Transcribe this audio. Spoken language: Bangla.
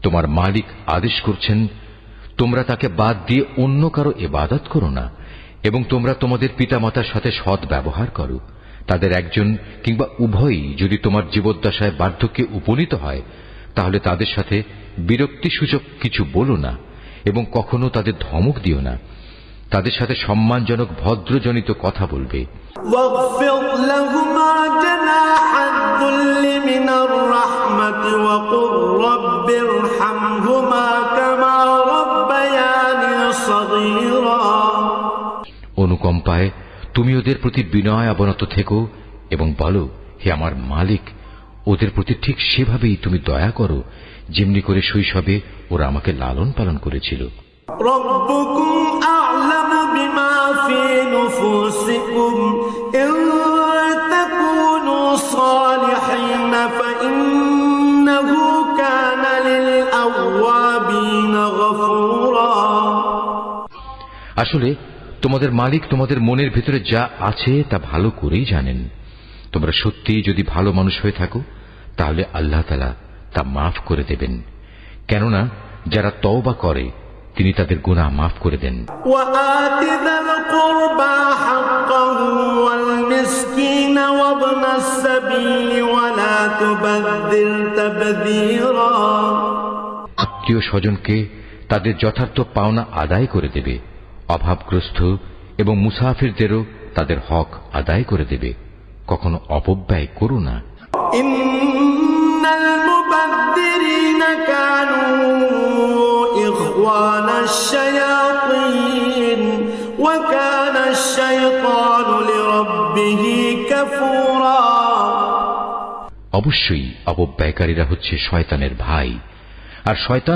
তোমার মালিক আদেশ করছেন, তোমরা তাকে বাদ দিয়ে অন্য কারো ইবাদত করো না, এবং তোমরা তোমাদের পিতামাতার সাথে সৎ ব্যবহার করো। তাদের একজন কিংবা উভয়ই যদি তোমার জীবদ্দশায় বার্ধক্যে উপনীত হয়, তাহলে তাদের সাথে বিরক্তিসূচক কিছু বলো না এবং কখনো তাদের ধমক দিও না। তাদের সাথে সম্মানজনক ভদ্রজনিত কথা বলবে। অনুকম্পায় তুমি ওদের প্রতি বিনয় অবনত থেকো এবং বলো, হে আমার মালিক, ওদের প্রতি ঠিক সেভাবেই তুমি দয়া করো যেমনি করে শৈশবে ওরা আমাকে লালন পালন করেছিল। রব্বুকুম আ'লামু বিমা ফী নুফুসিকুম ইন তাকুনু সালিহিন ফাইন্নাহু কানা লিল আওয়াবিনা গফুরা। আসলে তোমাদের মালিক তোমাদের মনের ভিতরে যা আছে তা ভালো করেই জানেন। তোমরা সত্যিই যদি ভালো মানুষ হয়ে থাকো, তাহলে আল্লাহ তাআলা তা মাফ করে দেবেন, কেননা যারা তওবা করে তিনি তাদের গুনাহ মাফ করে দেন। ওয়াআতি যাল কুরবা হাক্কাহু ওয়াল মিসকিনা ওয়াবনাস সাবিল ওয়ালা তুবাদদিল তাবদীরা। আত্মীয় স্বজনকে তাদের যথার্থ পাওনা আদায় করে দেবে, অভাবগ্রস্ত এবং মুসাফিরদেরও তাদের হক আদায় করে দেবে, কখনো অপব্যয় করো না। ইন্নাল মুবাদদিরিনা কানু ইখওয়ানাশ শায়াতিন ওয়া কানাশ শাইতানু লিরাব্বিহি কাফুরা। অবশ্যই অপব্যয়কারীরা হচ্ছে শয়তানের ভাই, আর শয়তান